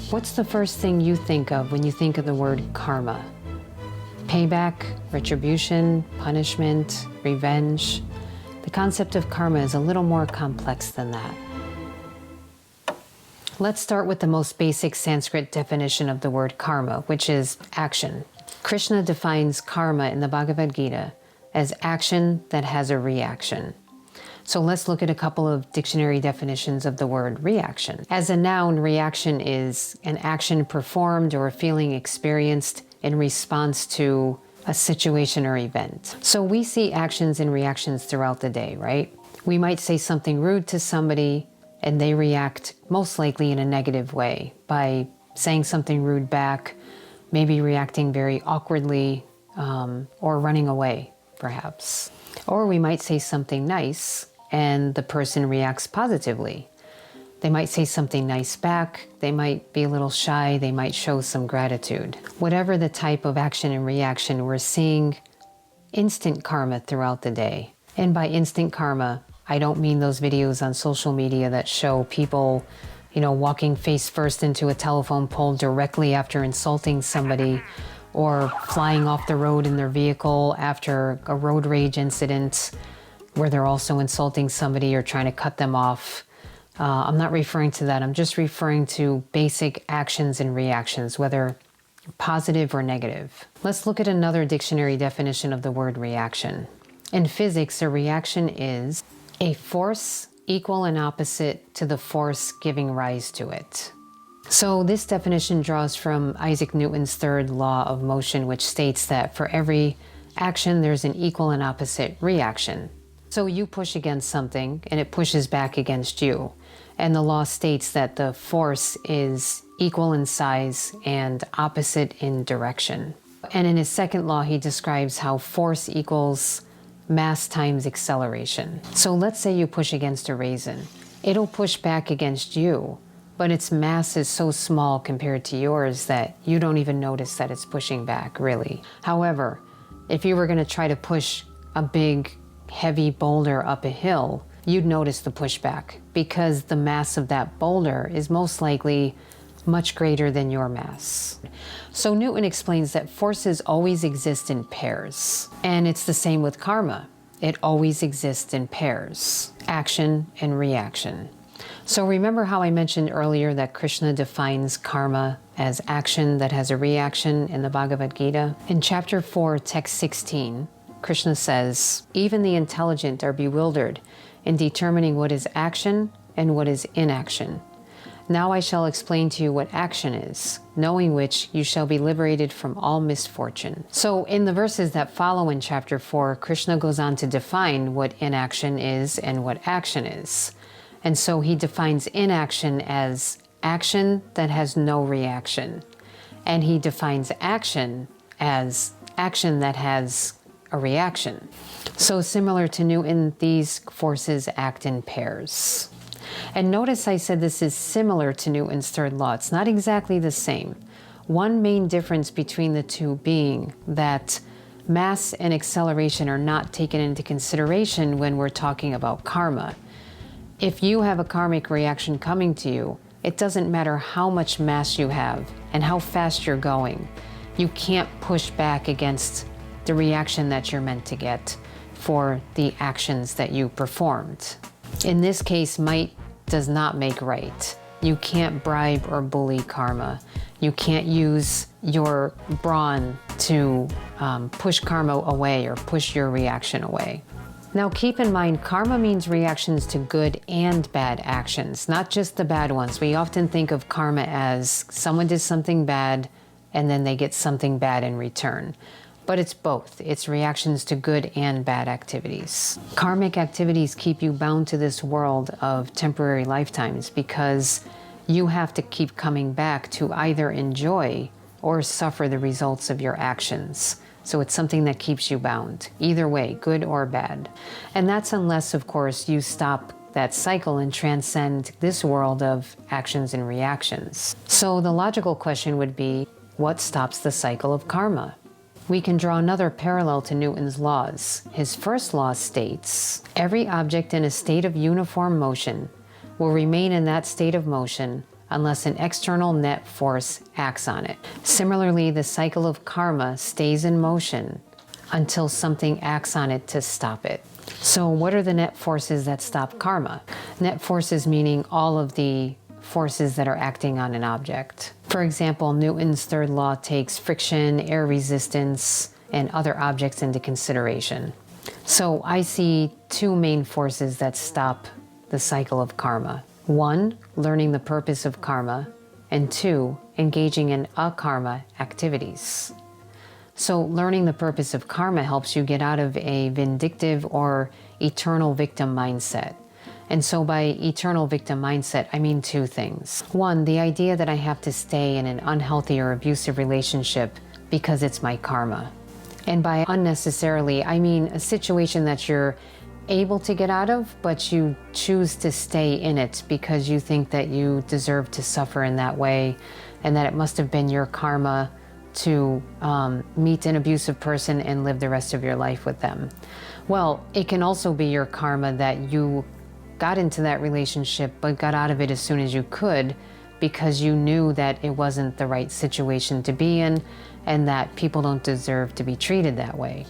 What's the first thing you think of when you think of the word karma? Payback, retribution, punishment, revenge. The concept of karma is a little more complex than that. Let's start with the most basic Sanskrit definition of the word karma, which is action. Krishna defines karma in the Bhagavad Gita as action that has a reaction. So let's look at a couple of dictionary definitions of the word reaction. As a noun, reaction is an action performed or a feeling experienced in response to a situation or event. So we see actions and reactions throughout the day, right? We might say something rude to somebody and they react most likely in a negative way by saying something rude back, maybe reacting very awkwardly, or running away, perhaps. Or we might say something nice and the person reacts positively. They might say something nice back, they might be a little shy, they might show some gratitude. Whatever the type of action and reaction, we're seeing instant karma throughout the day. And by instant karma, I don't mean those videos on social media that show people, walking face first into a telephone pole directly after insulting somebody, or flying off the road in their vehicle after a road rage incident where they're also insulting somebody or trying to cut them off. I'm not referring to that. I'm just referring to basic actions and reactions, whether positive or negative. Let's look at another dictionary definition of the word reaction. In physics, a reaction is a force equal and opposite to the force giving rise to it. So this definition draws from Isaac Newton's third law of motion, which states that for every action, there's an equal and opposite reaction. So you push against something and it pushes back against you. And the law states that the force is equal in size and opposite in direction. And in his second law, he describes how force equals mass times acceleration. So let's say you push against a raisin. It'll push back against you, but its mass is so small compared to yours that you don't even notice that it's pushing back, really. However, if you were going to try to push a big, heavy boulder up a hill, you'd notice the pushback because the mass of that boulder is most likely much greater than your mass. So Newton explains that forces always exist in pairs. And it's the same with karma. It always exists in pairs, action and reaction. So remember how I mentioned earlier that Krishna defines karma as action that has a reaction in the Bhagavad Gita? In chapter 4, text 16, Krishna says, "Even the intelligent are bewildered in determining what is action and what is inaction. Now I shall explain to you what action is, knowing which you shall be liberated from all misfortune." So in the verses that follow in chapter 4, Krishna goes on to define what inaction is and what action is. And so he defines inaction as action that has no reaction. And he defines action as action that has a reaction. So similar to Newton, these forces act in pairs. And notice I said this is similar to Newton's third law. It's not exactly the same. One main difference between the two being that mass and acceleration are not taken into consideration when we're talking about karma. If you have a karmic reaction coming to you, it doesn't matter how much mass you have and how fast you're going. You can't push back against the reaction that you're meant to get for the actions that you performed. In this case, might does not make right. You can't bribe or bully karma. You can't use your brawn to push karma away or push your reaction away. Now keep in mind, karma means reactions to good and bad actions, not just the bad ones. We often think of karma as someone did something bad and then they get something bad in return. But it's both. It's reactions to good and bad activities. Karmic activities keep you bound to this world of temporary lifetimes because you have to keep coming back to either enjoy or suffer the results of your actions. So it's something that keeps you bound, either way, good or bad. And that's unless, of course, you stop that cycle and transcend this world of actions and reactions. So the logical question would be, what stops the cycle of karma? We can draw another parallel to Newton's laws. His first law states, every object in a state of uniform motion will remain in that state of motion unless an external net force acts on it. Similarly, the cycle of karma stays in motion until something acts on it to stop it. So what are the net forces that stop karma? Net forces meaning all of the forces that are acting on an object. For example, Newton's third law takes friction, air resistance, and other objects into consideration. So I see two main forces that stop the cycle of karma. One, learning the purpose of karma, and two, engaging in akarma activities. So learning the purpose of karma helps you get out of a vindictive or eternal victim mindset. And so by eternal victim mindset, I mean two things. One, the idea that I have to stay in an unhealthy or abusive relationship because it's my karma. And by unnecessarily, I mean a situation that you're able to get out of, but you choose to stay in it because you think that you deserve to suffer in that way and that it must have been your karma to meet an abusive person and live the rest of your life with them. Well, it can also be your karma that you got into that relationship but got out of it as soon as you could because you knew that it wasn't the right situation to be in and that people don't deserve to be treated that way.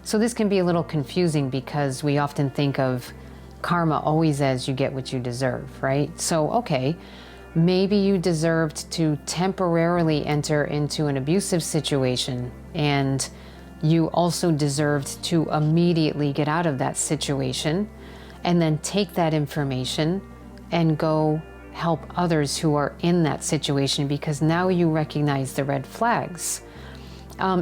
So this can be a little confusing because we often think of karma always as you get what you deserve, right? So, okay, maybe you deserved to temporarily enter into an abusive situation and you also deserved to immediately get out of that situation and then take that information and go help others who are in that situation because now you recognize the red flags.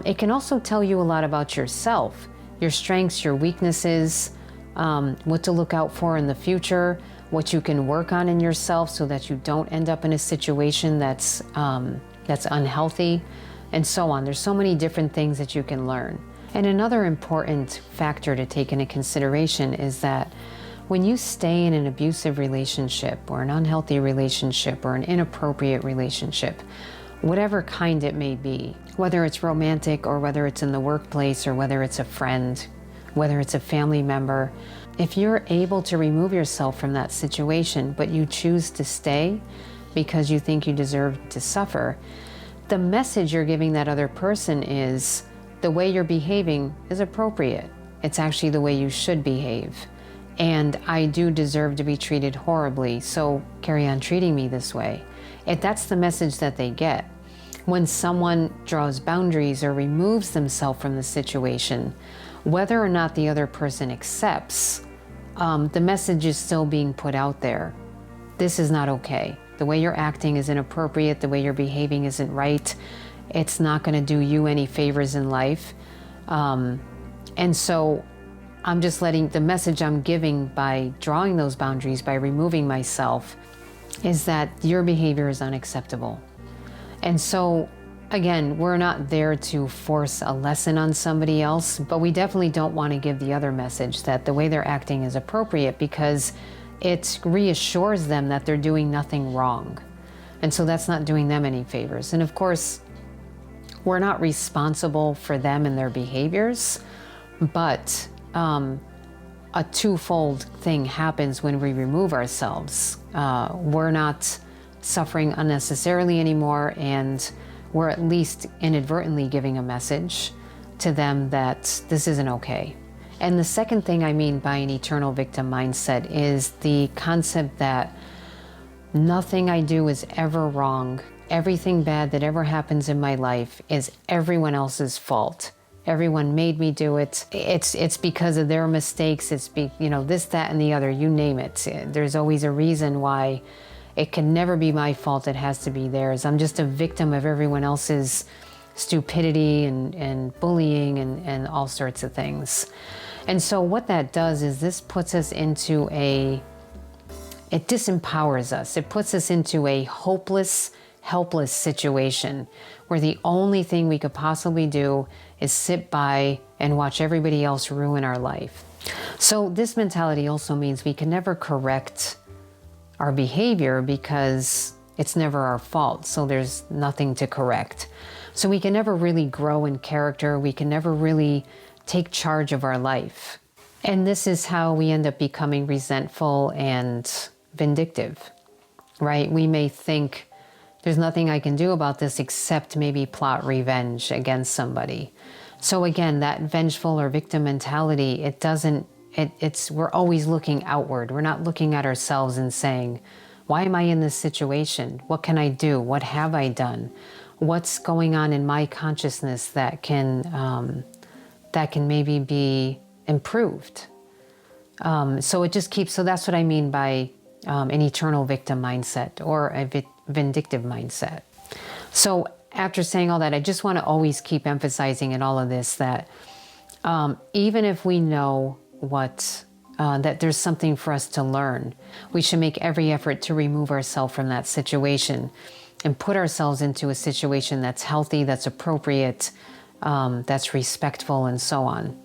It can also tell you a lot about yourself, your strengths, your weaknesses, what to look out for in the future, what you can work on in yourself so that you don't end up in a situation that's unhealthy, and so on. There's so many different things that you can learn. And another important factor to take into consideration is that when you stay in an abusive relationship or an unhealthy relationship or an inappropriate relationship, whatever kind it may be, whether it's romantic or whether it's in the workplace or whether it's a friend, whether it's a family member, if you're able to remove yourself from that situation, but you choose to stay because you think you deserve to suffer, the message you're giving that other person is the way you're behaving is appropriate. It's actually the way you should behave. And I do deserve to be treated horribly, so carry on treating me this way. If that's the message that they get. When someone draws boundaries or removes themselves from the situation, whether or not the other person accepts, the message is still being put out there. This is not okay. The way you're acting is inappropriate. The way you're behaving isn't right. It's not going to do you any favors in life. And so I'm just letting the message I'm giving by drawing those boundaries, by removing myself, is that your behavior is unacceptable. And so, again, we're not there to force a lesson on somebody else, but we definitely don't want to give the other message that the way they're acting is appropriate because it reassures them that they're doing nothing wrong. And so that's not doing them any favors. And of course, we're not responsible for them and their behaviors, but a twofold thing happens when we remove ourselves. We're not suffering unnecessarily anymore, and we're at least inadvertently giving a message to them that this isn't okay. And the second thing I mean by an eternal victim mindset is the concept that nothing I do is ever wrong. Everything bad that ever happens in my life is everyone else's fault. Everyone made me do it. It's because of their mistakes. It's this, that, and the other, you name it. There's always a reason why it can never be my fault. It has to be theirs. I'm just a victim of everyone else's stupidity and bullying and all sorts of things. And so what that does is this puts us into it disempowers us. It puts us into a hopeless, helpless situation where the only thing we could possibly do is sit by and watch everybody else ruin our life. So this mentality also means we can never correct our behavior because it's never our fault, so there's nothing to correct. So we can never really grow in character. We can never really take charge of our life. And this is how we end up becoming resentful and vindictive. right? We may think there's nothing I can do about this except maybe plot revenge against somebody. So again, that vengeful or victim mentality, we're always looking outward. We're not looking at ourselves and saying, why am I in this situation? What can I do? What have I done? What's going on in my consciousness that can maybe be improved? So that's what I mean by an eternal victim mindset or a vindictive mindset. So after saying all that, I just want to always keep emphasizing in all of this that even if we know that there's something for us to learn, we should make every effort to remove ourselves from that situation and put ourselves into a situation that's healthy, that's appropriate, that's respectful, and so on.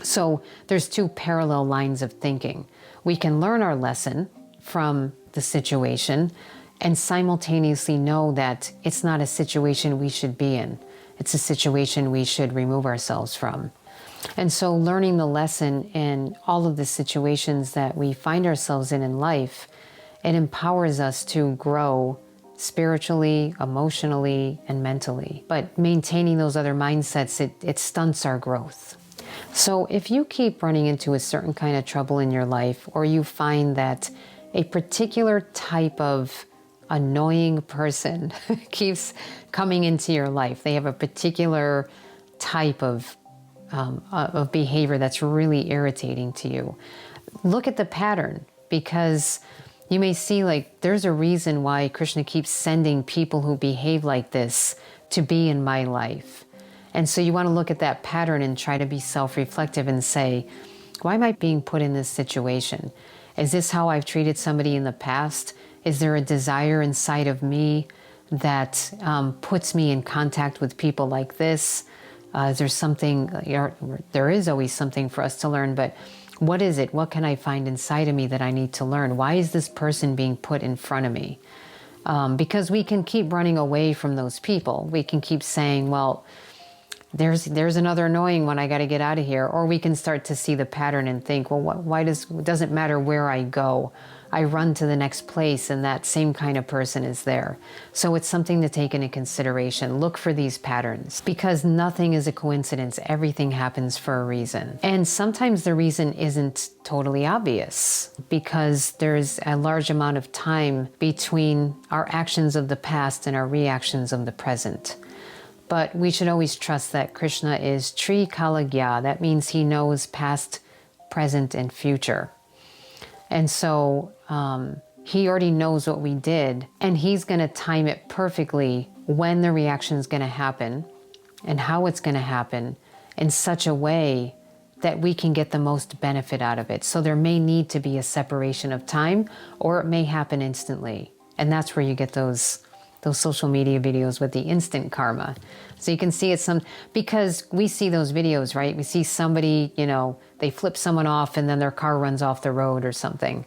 So there's two parallel lines of thinking. We can learn our lesson from the situation and simultaneously know that it's not a situation we should be in. It's a situation we should remove ourselves from. And so learning the lesson in all of the situations that we find ourselves in life, it empowers us to grow spiritually, emotionally, and mentally. But maintaining those other mindsets, it stunts our growth. So if you keep running into a certain kind of trouble in your life, or you find that a particular type of annoying person keeps coming into your life, they have a particular type of behavior that's really irritating to you, look at the pattern, because you may see like there's a reason why Krishna keeps sending people who behave like this to be in my life. And so you want to look at that pattern and try to be self-reflective and say, why am I being put in this situation? Is this how I've treated somebody in the past? Is there a desire inside of me that puts me in contact with people like this? Is there something, there is always something for us to learn, but what is it? What can I find inside of me that I need to learn? Why is this person being put in front of me? Because we can keep running away from those people. We can keep saying, well, there's another annoying one, I got to get out of here. Or we can start to see the pattern and think, well, it doesn't matter where I go. I run to the next place and that same kind of person is there. So it's something to take into consideration. Look for these patterns, because nothing is a coincidence. Everything happens for a reason. And sometimes the reason isn't totally obvious, because there's a large amount of time between our actions of the past and our reactions of the present. But we should always trust that Krishna is Trikalagya. That means he knows past, present, and future. And so he already knows what we did, and he's going to time it perfectly when the reaction is going to happen and how it's going to happen in such a way that we can get the most benefit out of it. So there may need to be a separation of time, or it may happen instantly. And that's where you get those social media videos with the instant karma. So you can see it's because we see those videos, right? We see somebody, they flip someone off and then their car runs off the road or something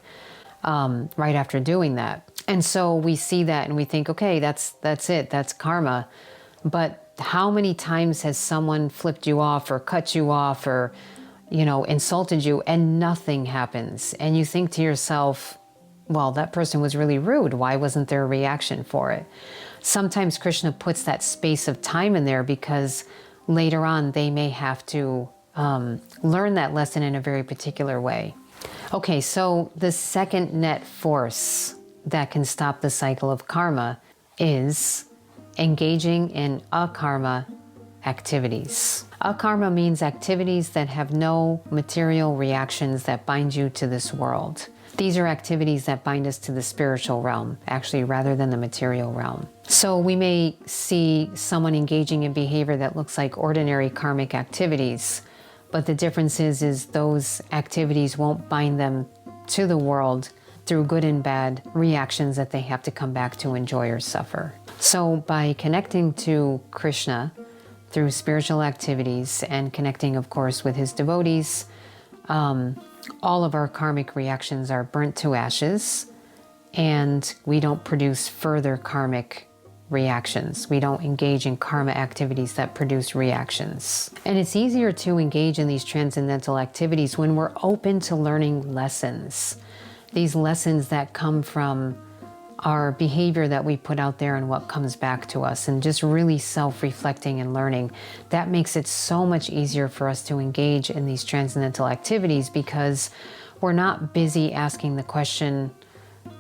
right after doing that. And so we see that and we think, okay, that's it, that's karma. But how many times has someone flipped you off or cut you off or, insulted you and nothing happens? And you think to yourself, well, that person was really rude. Why wasn't there a reaction for it? Sometimes Krishna puts that space of time in there because later on they may have to learn that lesson in a very particular way. Okay, so the second net force that can stop the cycle of karma is engaging in akarma activities. Akarma means activities that have no material reactions that bind you to this world. These are activities that bind us to the spiritual realm, actually, rather than the material realm. So we may see someone engaging in behavior that looks like ordinary karmic activities, but the difference is those activities won't bind them to the world through good and bad reactions that they have to come back to enjoy or suffer. So by connecting to Krishna through spiritual activities and connecting, of course, with his devotees, all of our karmic reactions are burnt to ashes, and we don't produce further karmic reactions. We don't engage in karma activities that produce reactions. And it's easier to engage in these transcendental activities when we're open to learning lessons. These lessons that come from our behavior that we put out there and what comes back to us, and just really self-reflecting and learning. That makes it so much easier for us to engage in these transcendental activities, because we're not busy asking the question,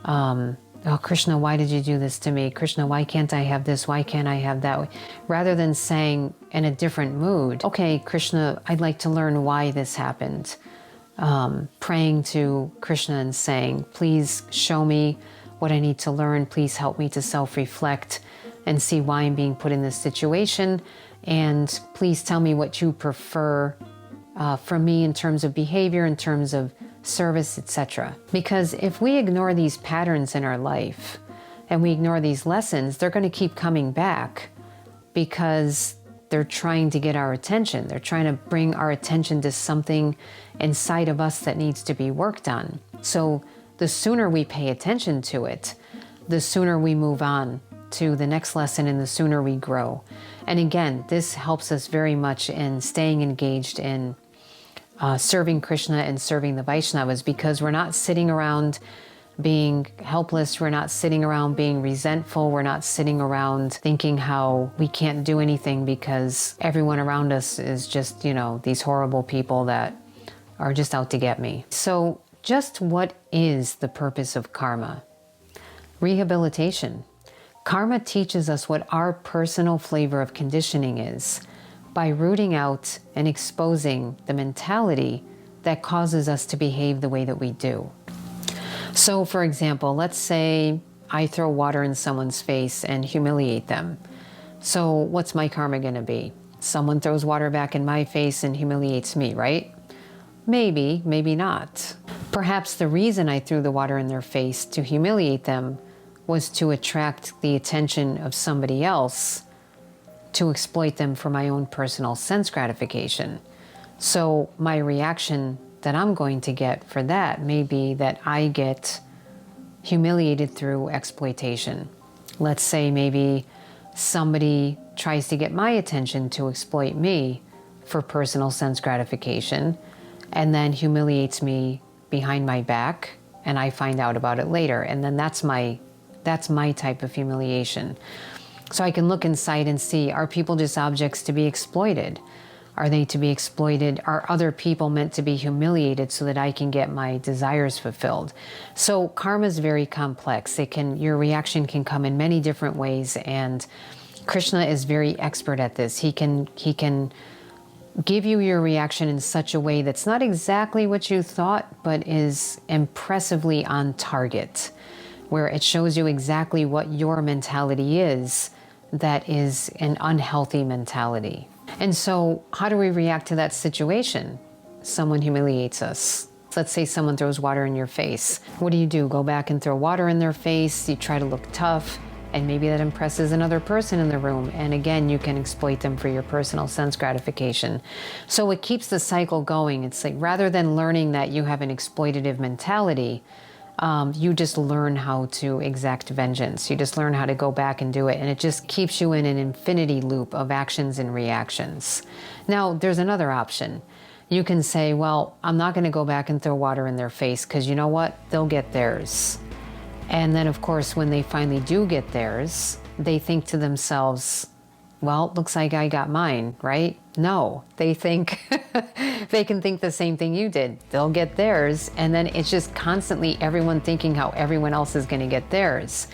oh, Krishna, why did you do this to me? Krishna, why can't I have this? Why can't I have that? Rather than saying in a different mood, okay, Krishna, I'd like to learn why this happened. Praying to Krishna and saying, please show me what I need to learn. Please help me to self-reflect and see why I'm being put in this situation. And please tell me what you prefer from me in terms of behavior, in terms of service, etc. Because if we ignore these patterns in our life and we ignore these lessons, they're going to keep coming back, because they're trying to get our attention. They're trying to bring our attention to something inside of us that needs to be worked on. So the sooner we pay attention to it, the sooner we move on to the next lesson, and the sooner we grow. And again, this helps us very much in staying engaged in serving Krishna and serving the Vaishnavas, because we're not sitting around being helpless. We're not sitting around being resentful. We're not sitting around thinking how we can't do anything because everyone around us is just, these horrible people that are just out to get me. So just what is the purpose of karma? Rehabilitation. Karma teaches us what our personal flavor of conditioning is by rooting out and exposing the mentality that causes us to behave the way that we do. So for example, let's say I throw water in someone's face and humiliate them. So what's my karma going to be? Someone throws water back in my face and humiliates me, right? Maybe, maybe not. Perhaps the reason I threw the water in their face to humiliate them was to attract the attention of somebody else, to exploit them for my own personal sense gratification. So my reaction that I'm going to get for that may be that I get humiliated through exploitation. Let's say maybe somebody tries to get my attention to exploit me for personal sense gratification, and then humiliates me behind my back, and I find out about it later. And then that's my type of humiliation. So I can look inside and see, are people just objects to be exploited? Are they to be exploited? Are other people meant to be humiliated so that I can get my desires fulfilled? So karma is very complex. Your reaction can come in many different ways, and Krishna is very expert at this. He can give you your reaction in such a way that's not exactly what you thought, but is impressively on target, where it shows you exactly what your mentality is that is an unhealthy mentality. And so how do we react to that situation? Someone humiliates us. Let's say someone throws water in your face. What do? Go back and throw water in their face? You try to look tough, and maybe that impresses another person in the room. And again, you can exploit them for your personal sense gratification. So it keeps the cycle going. It's like, rather than learning that you have an exploitative mentality, you just learn how to exact vengeance. You just learn how to go back and do it. And it just keeps you in an infinity loop of actions and reactions. Now, there's another option. You can say, well, I'm not going to go back and throw water in their face, because you know what? They'll get theirs. And then, of course, when they finally do get theirs, they think to themselves, well, looks like I got mine, right? No, they think they can think the same thing you did. They'll get theirs, and then it's just constantly everyone thinking how everyone else is going to get theirs.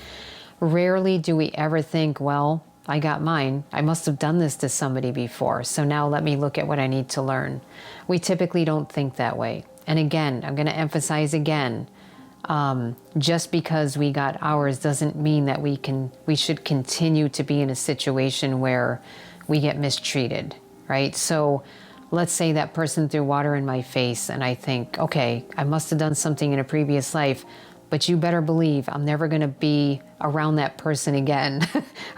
Rarely do we ever think, well, I got mine. I must have done this to somebody before, so now let me look at what I need to learn. We typically don't think that way. And again, I'm going to emphasize again, just because we got ours doesn't mean that we should continue to be in a situation where we get mistreated, right? So let's say that person threw water in my face, and I think, okay, I must have done something in a previous life, but you better believe I'm never going to be around that person again.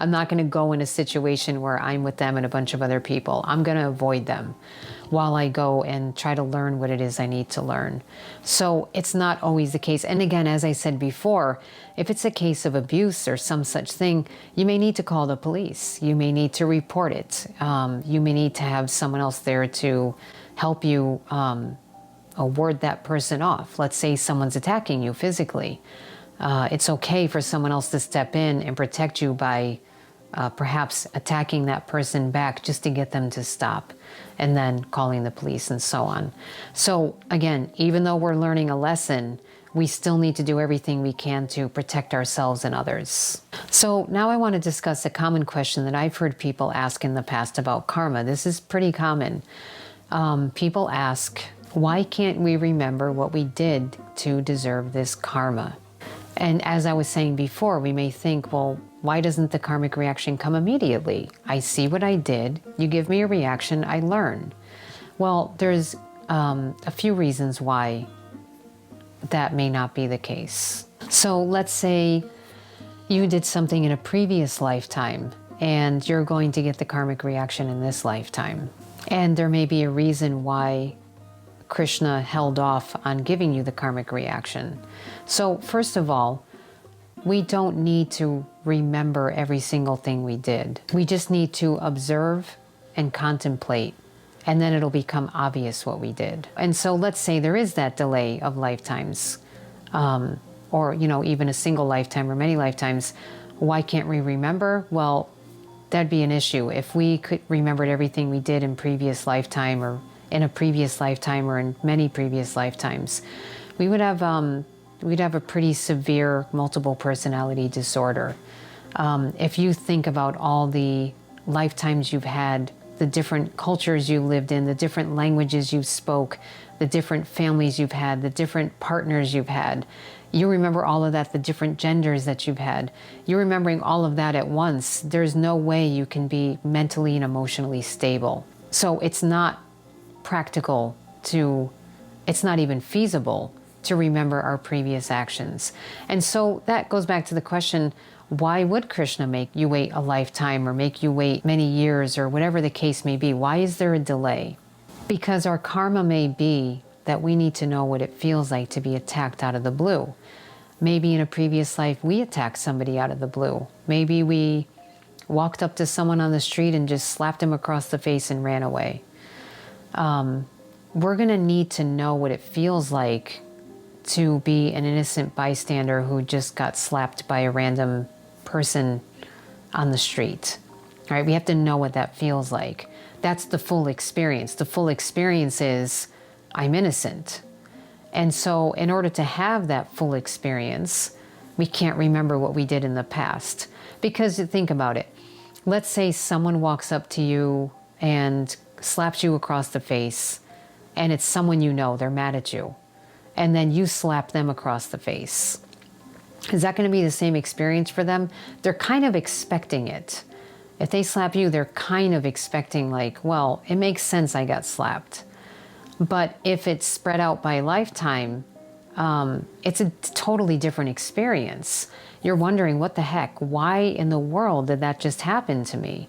I'm not going to go in a situation where I'm with them and a bunch of other people. I'm going to avoid them while I go and try to learn what it is I need to learn. So it's not always the case. And again, as I said before, if it's a case of abuse or some such thing, you may need to call the police. You may need to report it. You may need to have someone else there to help you ward that person off. Let's say someone's attacking you physically. It's okay for someone else to step in and protect you by perhaps attacking that person back just to get them to stop, and then calling the police and so on. So again, even though we're learning a lesson, we still need to do everything we can to protect ourselves and others. So now I want to discuss a common question that I've heard people ask in the past about karma. This is pretty common. People ask, why can't we remember what we did to deserve this karma? And as I was saying before, we may think, well, why doesn't the karmic reaction come immediately? I see what I did, you give me a reaction, I learn. Well, there's a few reasons why that may not be the case. So let's say you did something in a previous lifetime and you're going to get the karmic reaction in this lifetime. And there may be a reason why Krishna held off on giving you the karmic reaction. So first of all, we don't need to remember every single thing we did. We just need to observe and contemplate, and then it'll become obvious what we did. And so let's say there is that delay of lifetimes, or even a single lifetime or many lifetimes. Why can't we remember? Well, that'd be an issue. If we could remembered everything we did in previous lifetime, or in a previous lifetime, or in many previous lifetimes, we would have we'd have a pretty severe multiple personality disorder. If you think about all the lifetimes you've had, the different cultures you lived in, the different languages you spoke, the different families you've had, the different partners you've had, you remember all of that, the different genders that you've had. You're remembering all of that at once. There's no way you can be mentally and emotionally stable. So it's not practical it's not even feasible to remember our previous actions. And so that goes back to the question, why would Krishna make you wait a lifetime or make you wait many years or whatever the case may be? Why is there a delay? Because our karma may be that we need to know what it feels like to be attacked out of the blue. Maybe in a previous life we attacked somebody out of the blue. Maybe we walked up to someone on the street and just slapped him across the face and ran away. We're going to need to know what it feels like to be an innocent bystander who just got slapped by a random person on the street. All right, we have to know what that feels like. That's the full experience. The full experience is, I'm innocent. And so in order to have that full experience, we can't remember what we did in the past. Because think about it. Let's say someone walks up to you and slaps you across the face, and it's someone you know, they're mad at you, and then you slap them across the face. Is that going to be the same experience for them? They're kind of expecting it. If they slap you, they're kind of expecting like, well, it makes sense I got slapped. But if it's spread out by lifetime, it's a totally different experience. You're wondering, what the heck? Why in the world did that just happen to me?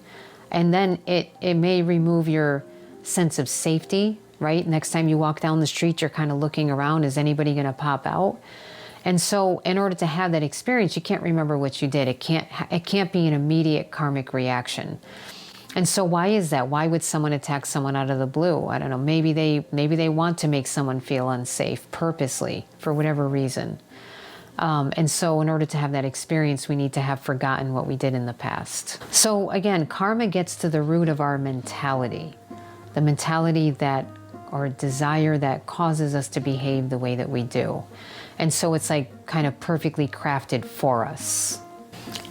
And then it may remove your sense of safety, right? Next time you walk down the street, you're kind of looking around, is anybody going to pop out? And so in order to have that experience, you can't remember what you did. It can't be an immediate karmic reaction. And so why is that? Why would someone attack someone out of the blue? I don't know. Maybe they want to make someone feel unsafe purposely for whatever reason. And so in order to have that experience, we need to have forgotten what we did in the past. So again, karma gets to the root of our mentality. The mentality that, or desire that causes us to behave the way that we do. And so it's like kind of perfectly crafted for us.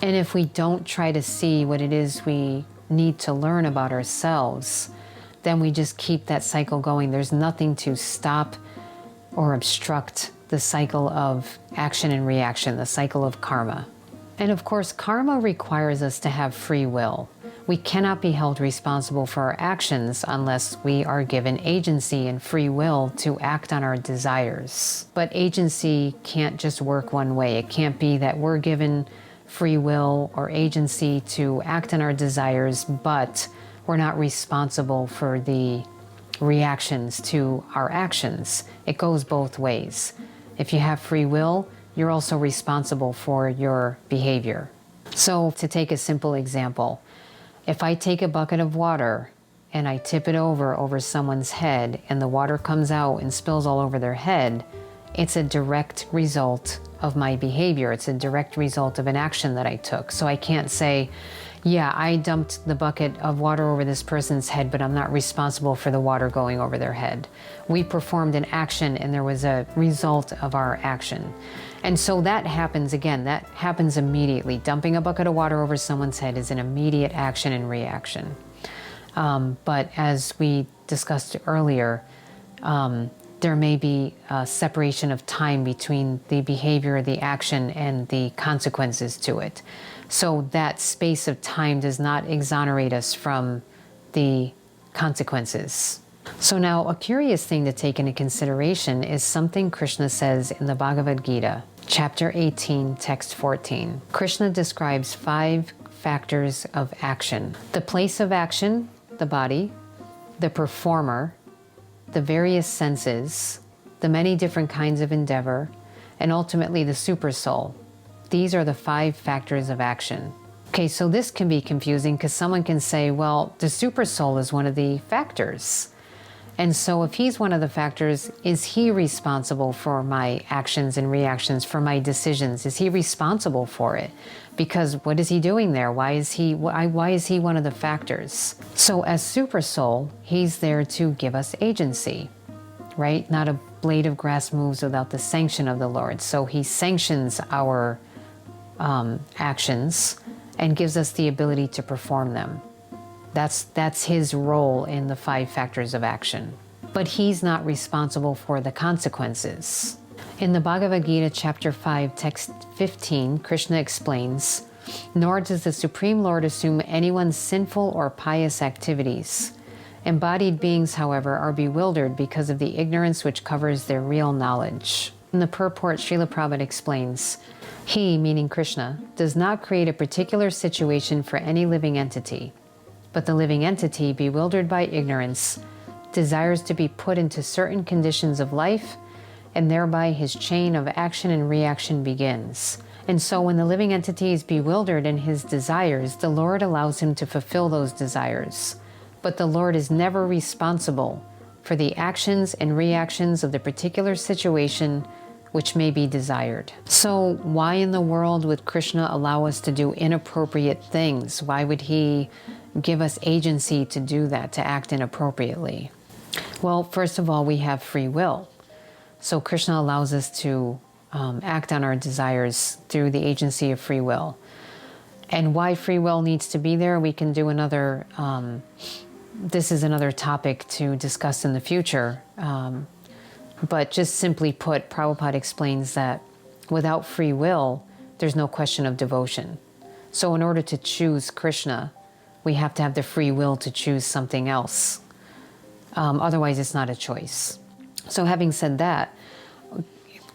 And if we don't try to see what it is we need to learn about ourselves, then we just keep that cycle going. There's nothing to stop or obstruct the cycle of action and reaction, the cycle of karma. And of course, karma requires us to have free will. We cannot be held responsible for our actions unless we are given agency and free will to act on our desires. But agency can't just work one way. It can't be that we're given free will or agency to act on our desires, but we're not responsible for the reactions to our actions. It goes both ways. If you have free will, you're also responsible for your behavior. So to take a simple example, if I take a bucket of water and I tip it over someone's head and the water comes out and spills all over their head, it's a direct result of my behavior. It's a direct result of an action that I took. So I can't say, yeah, I dumped the bucket of water over this person's head, but I'm not responsible for the water going over their head. We performed an action and there was a result of our action. And so that happens again, that happens immediately. Dumping a bucket of water over someone's head is an immediate action and reaction. But as we discussed earlier, there may be a separation of time between the behavior, the action, and the consequences to it. So that space of time does not exonerate us from the consequences. So now a curious thing to take into consideration is something Krishna says in the Bhagavad Gita, chapter 18, text 14. Krishna describes 5 factors of action: the place of action, the body, the performer, the various senses, the many different kinds of endeavor, and ultimately the supersoul. These are the 5 factors of action. Okay, so this can be confusing because someone can say, well, the supersoul is one of the factors. And so if he's one of the factors, is he responsible for my actions and reactions, for my decisions? Is he responsible for it? Because what is he doing there? Why is he one of the factors? So as supersoul, he's there to give us agency, right? Not a blade of grass moves without the sanction of the Lord. So he sanctions our actions and gives us the ability to perform them. That's his role in the 5 factors of action. But he's not responsible for the consequences. In the Bhagavad Gita, chapter 5, text 15, Krishna explains, "Nor does the Supreme Lord assume anyone's sinful or pious activities. Embodied beings, however, are bewildered because of the ignorance which covers their real knowledge." In the purport, Srila Prabhupada explains, "He," meaning Krishna, "does not create a particular situation for any living entity. But the living entity, bewildered by ignorance, desires to be put into certain conditions of life, and thereby his chain of action and reaction begins. And so when the living entity is bewildered in his desires, the Lord allows him to fulfill those desires. But the Lord is never responsible for the actions and reactions of the particular situation which may be desired." So why in the world would Krishna allow us to do inappropriate things? Why would he give us agency to do that, to act inappropriately? Well, first of all, we have free will. So Krishna allows us to act on our desires through the agency of free will. And why free will needs to be there, we can do another, this is another topic to discuss in the future. But just simply put, Prabhupada explains that without free will, there's no question of devotion. So in order to choose Krishna, we have to have the free will to choose something else. Otherwise, it's not a choice. So having said that,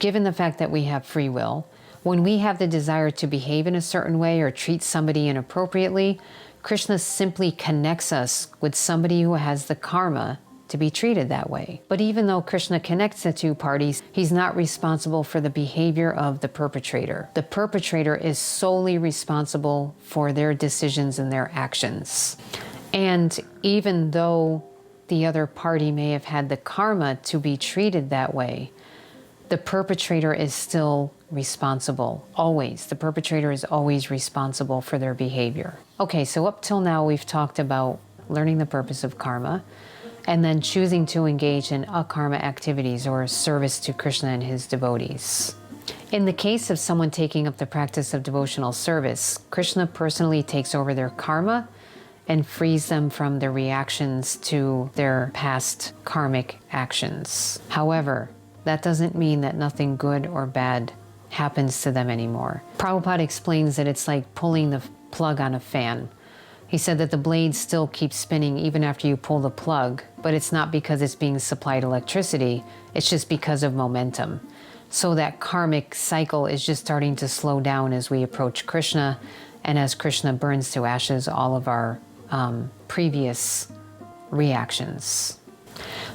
given the fact that we have free will, when we have the desire to behave in a certain way or treat somebody inappropriately, Krishna simply connects us with somebody who has the karma to be treated that way. But even though Krishna connects the 2 parties, he's not responsible for the behavior of the perpetrator. The perpetrator is solely responsible for their decisions and their actions. And even though the other party may have had the karma to be treated that way, the perpetrator is still responsible, always. The perpetrator is always responsible for their behavior. Okay, so up till now we've talked about learning the purpose of karma, and then choosing to engage in akarma activities or service to Krishna and his devotees. In the case of someone taking up the practice of devotional service, Krishna personally takes over their karma and frees them from the reactions to their past karmic actions. However, that doesn't mean that nothing good or bad happens to them anymore. Prabhupada explains that it's like pulling the plug on a fan. He said that the blade still keeps spinning even after you pull the plug, but it's not because it's being supplied electricity, it's just because of momentum. So that karmic cycle is just starting to slow down as we approach Krishna, and as Krishna burns to ashes all of our previous reactions.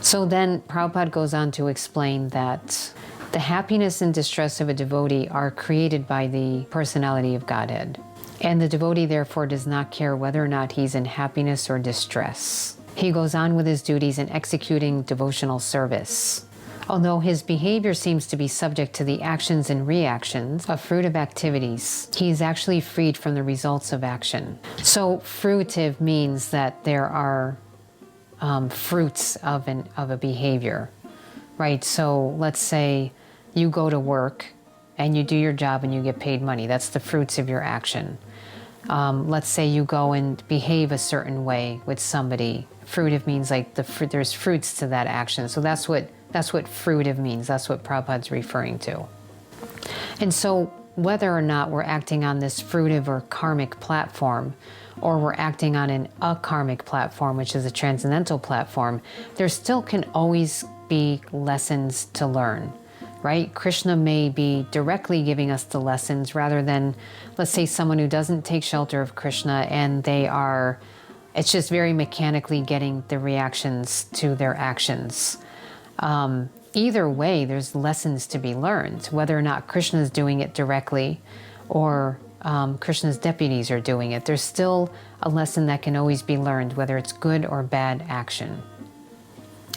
So then Prabhupada goes on to explain that the happiness and distress of a devotee are created by the personality of Godhead. And the devotee therefore does not care whether or not he's in happiness or distress. He goes on with his duties in executing devotional service. Although his behavior seems to be subject to the actions and reactions of fruitive activities, he is actually freed from the results of action. So fruitive means that there are fruits of a behavior, right? So let's say you go to work and you do your job and you get paid money. That's the fruits of your action. Let's say you go and behave a certain way with somebody. Fruitive means like there's fruits to that action. So that's what fruitive means. That's what Prabhupada's referring to. And so whether or not we're acting on this fruitive or karmic platform, or we're acting on an akarmic platform, which is a transcendental platform, there still can always be lessons to learn, right? Krishna may be directly giving us the lessons rather than, let's say, someone who doesn't take shelter of Krishna and it's just very mechanically getting the reactions to their actions. Either way, there's lessons to be learned, whether or not Krishna is doing it directly or Krishna's deputies are doing it. There's still a lesson that can always be learned, whether it's good or bad action.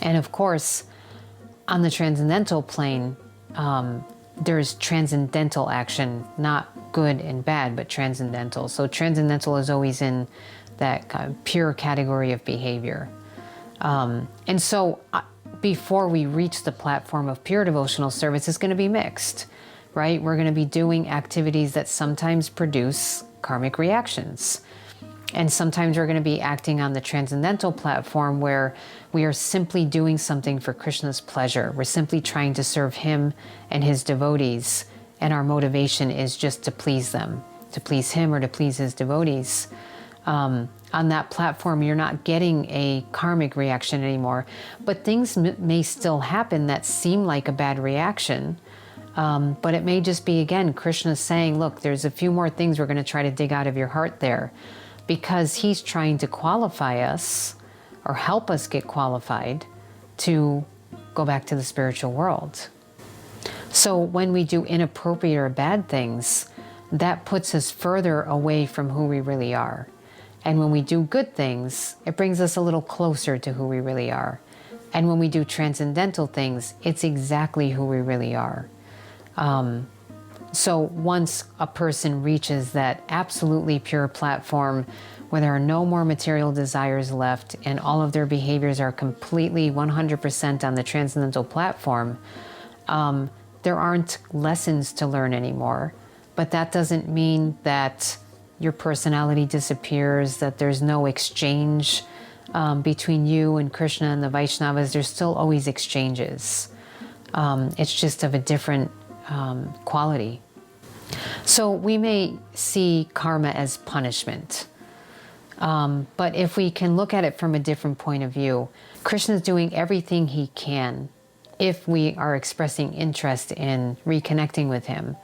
And of course, on the transcendental plane, there's transcendental action, not good and bad, but transcendental. So transcendental is always in that kind of pure category of behavior. And so before we reach the platform of pure devotional service, it's going to be mixed, right? We're going to be doing activities that sometimes produce karmic reactions. And sometimes we're going to be acting on the transcendental platform where we are simply doing something for Krishna's pleasure. We're simply trying to serve him and his devotees. And our motivation is just to please them, to please him or to please his devotees. On that platform, you're not getting a karmic reaction anymore, but things may still happen that seem like a bad reaction. But it may just be, again, Krishna saying, look, there's a few more things we're going to try to dig out of your heart there, because he's trying to qualify us or help us get qualified to go back to the spiritual world. So when we do inappropriate or bad things, that puts us further away from who we really are. And when we do good things, it brings us a little closer to who we really are. And when we do transcendental things, it's exactly who we really are. So once a person reaches that absolutely pure platform where there are no more material desires left and all of their behaviors are completely 100% on the transcendental platform, there aren't lessons to learn anymore. But that doesn't mean that your personality disappears, that there's no exchange between you and Krishna and the Vaishnavas. There's still always exchanges. It's just of a different quality. So we may see karma as punishment. But if we can look at it from a different point of view, Krishna's doing everything he can if we are expressing interest in reconnecting with him.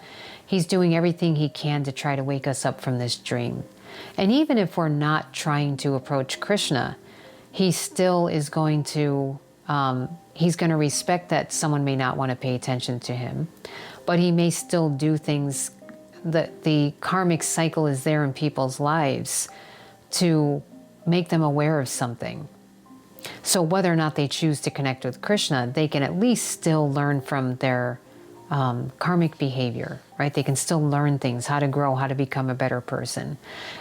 He's doing everything he can to try to wake us up from this dream. And even if we're not trying to approach Krishna, he still is going to, he's going to respect that someone may not want to pay attention to him, but he may still do things. The karmic cycle is there in people's lives to make them aware of something. So whether or not they choose to connect with Krishna, they can at least still learn from their karmic behavior, right? They can still learn things, how to grow, how to become a better person.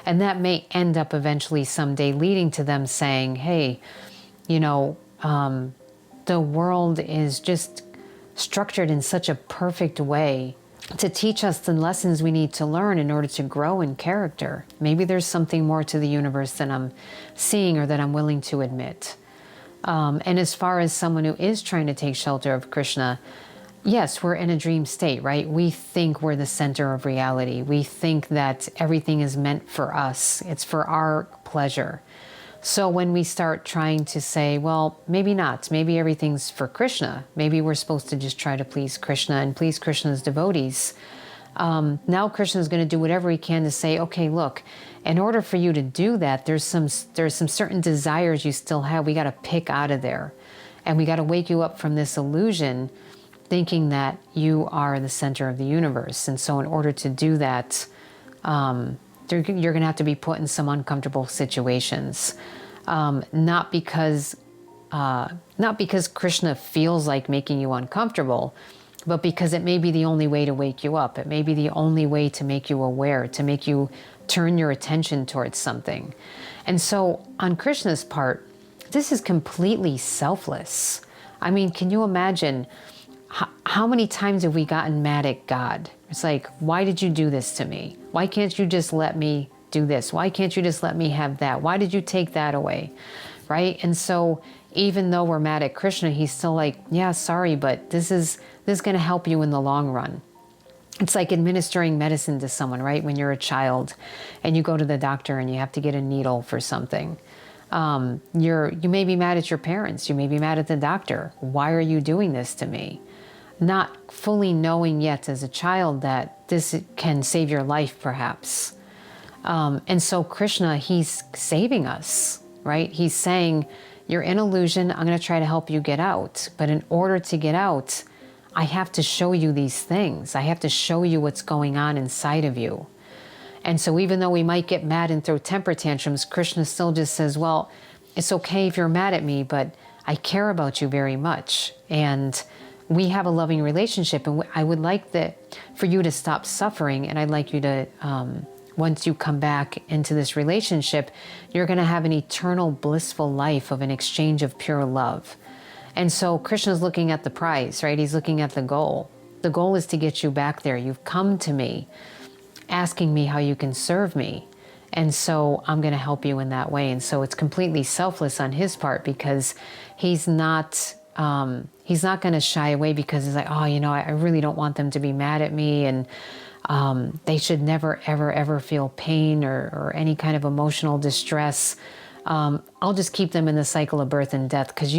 And that may end up eventually someday leading to them saying, hey, you know, the world is just structured in such a perfect way to teach us the lessons we need to learn in order to grow in character. Maybe there's something more to the universe than I'm seeing or that I'm willing to admit. And as far as someone who is trying to take shelter of Krishna, yes, we're in a dream state, right? We think we're the center of reality. We think that everything is meant for us. It's for our pleasure. So when we start trying to say, well, maybe not. Maybe everything's for Krishna. Maybe we're supposed to just try to please Krishna and please Krishna's devotees. Now Krishna is going to do whatever he can to say, okay, look, in order for you to do that, there's some certain desires you still have. We got to pick out of there. And we got to wake you up from this illusion thinking that you are the center of the universe. And so in order to do that, you're going to have to be put in some uncomfortable situations. Not because not because Krishna feels like making you uncomfortable, but because it may be the only way to wake you up. It may be the only way to make you aware, to make you turn your attention towards something. And so on Krishna's part, this is completely selfless. I mean, can you imagine how many times have we gotten mad at God? It's like, why did you do this to me? Why can't you just let me do this? Why can't you just let me have that? Why did you take that away? Right? And so even though we're mad at Krishna, he's still like, yeah, sorry, but this is going to help you in the long run. It's like administering medicine to someone, right? When you're a child and you go to the doctor and you have to get a needle for something. You may be mad at your parents. You may be mad at the doctor. Why are you doing this to me? Not fully knowing yet as a child that this can save your life, perhaps. And so Krishna, he's saving us, right? He's saying, you're in illusion. I'm going to try to help you get out. But in order to get out, I have to show you these things. I have to show you what's going on inside of you. And so even though we might get mad and throw temper tantrums, Krishna still just says, well, it's okay if you're mad at me, but I care about you very much. And we have a loving relationship. And I would like for you to stop suffering. And I'd like you to, once you come back into this relationship, you're going to have an eternal blissful life of an exchange of pure love. And so Krishna's looking at the prize, right? He's looking at the goal. The goal is to get you back there. You've come to me asking me how you can serve me. And so I'm going to help you in that way. And so it's completely selfless on his part, because he's not going to shy away, because he's like, oh, I really don't want them to be mad at me. And they should never, ever, ever feel pain or any kind of emotional distress. I'll just keep them in the cycle of birth and death, because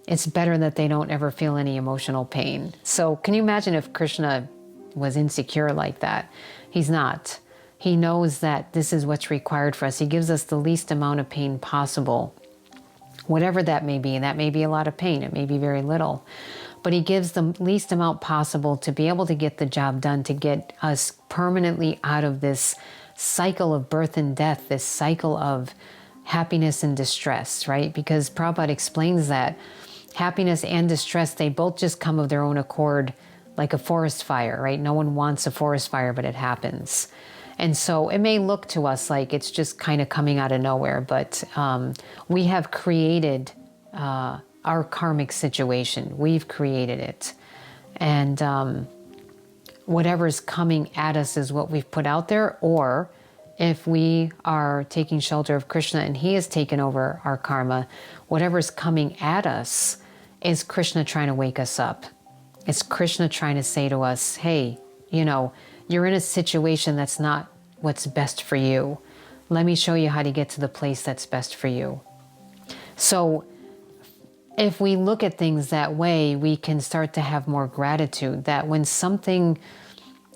it's better that they don't ever feel any emotional pain. So can you imagine if Krishna was insecure like that? He's not. He knows that this is what's required for us. He gives us the least amount of pain possible, whatever that may be. And that may be a lot of pain. It may be very little. But he gives the least amount possible to be able to get the job done, to get us permanently out of this cycle of birth and death, this cycle of happiness and distress, right? Because Prabhupada explains that happiness and distress, they both just come of their own accord, like a forest fire, right? No one wants a forest fire, but it happens. And so it may look to us like it's just kind of coming out of nowhere, but we have created our karmic situation. We've created it. And whatever's coming at us is what we've put out there. Or if we are taking shelter of Krishna and he has taken over our karma, whatever's coming at us is Krishna trying to wake us up. It's Krishna trying to say to us, hey, you're in a situation that's not what's best for you. Let me show you how to get to the place that's best for you. So if we look at things that way, we can start to have more gratitude that when something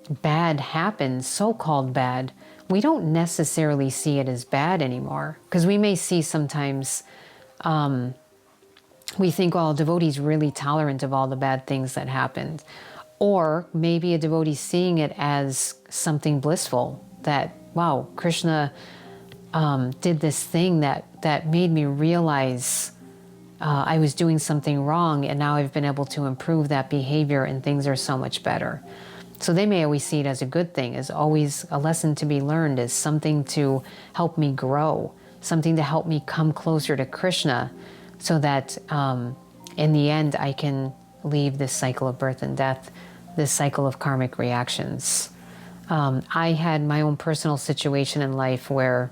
bad happens, so-called bad, we don't necessarily see it as bad anymore. Because we may see sometimes, we think, well, a devotee's really tolerant of all the bad things that happened. Or maybe a devotee seeing it as something blissful, that, wow, Krishna did this thing that made me realize I was doing something wrong, and now I've been able to improve that behavior and things are so much better. So they may always see it as a good thing, as always a lesson to be learned, as something to help me grow, something to help me come closer to Krishna, so that in the end I can leave this cycle of birth and death, this cycle of karmic reactions. I had my own personal situation in life where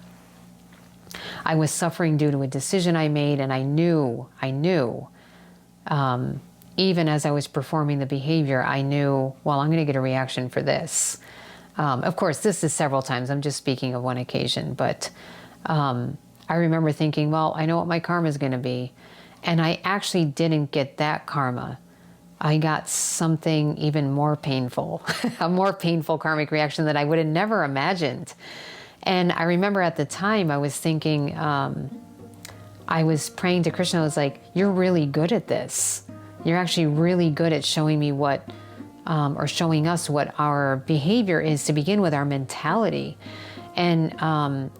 I was suffering due to a decision I made, and I knew, even as I was performing the behavior, I knew, well, I'm going to get a reaction for this. Of course, this is several times. I'm just speaking of one occasion, but I remember thinking, well, I know what my karma is going to be. And I actually didn't get that karma. I got something even more painful, a more painful karmic reaction that I would have never imagined. And I remember at the time I was thinking, I was praying to Krishna. I was like, you're really good at this. You're actually really good at showing me or showing us what our behavior is to begin with, our mentality. And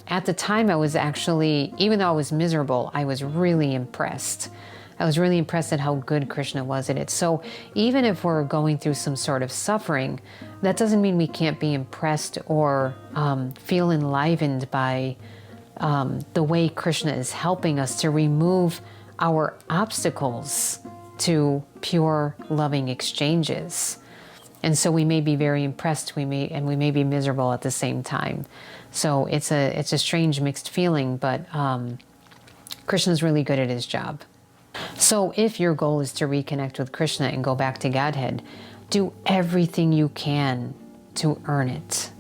at the time I was actually, even though I was miserable, I was really impressed. I was really impressed at how good Krishna was at it. So even if we're going through some sort of suffering, that doesn't mean we can't be impressed or feel enlivened by the way Krishna is helping us to remove our obstacles to pure, loving exchanges. And so we may be very impressed, we may be miserable at the same time. So it's a strange mixed feeling, but Krishna's really good at his job. So if your goal is to reconnect with Krishna and go back to Godhead, do everything you can to earn it.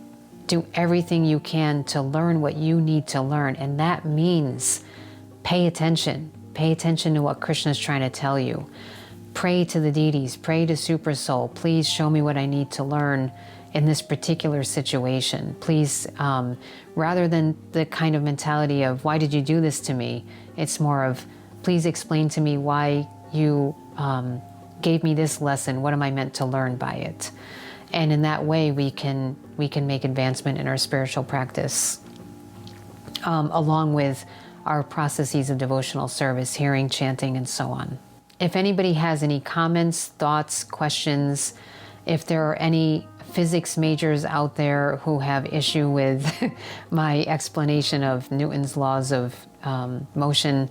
Do everything you can to learn what you need to learn. And that means pay attention. Pay attention to what Krishna is trying to tell you. Pray to the deities, pray to Super Soul. Please show me what I need to learn in this particular situation. Please, rather than the kind of mentality of, why did you do this to me? It's more of, please explain to me why you gave me this lesson. What am I meant to learn by it? And in that way, we can make advancement in our spiritual practice, along with our processes of devotional service, hearing, chanting, and so on. If anybody has any comments, thoughts, questions, if there are any physics majors out there who have issue with my explanation of Newton's laws of motion,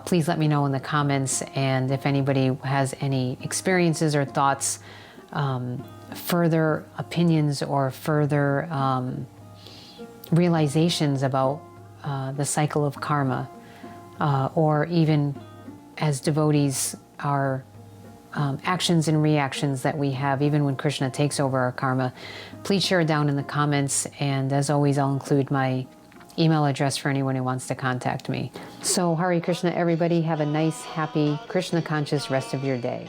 please let me know in the comments. And if anybody has any experiences or thoughts, further opinions or further realizations about the cycle of karma, or even as devotees, our actions and reactions that we have, even when Krishna takes over our karma, please share it down in the comments. And as always, I'll include my email address for anyone who wants to contact me. So Hare Krishna, everybody. Have a nice, happy, Krishna conscious rest of your day.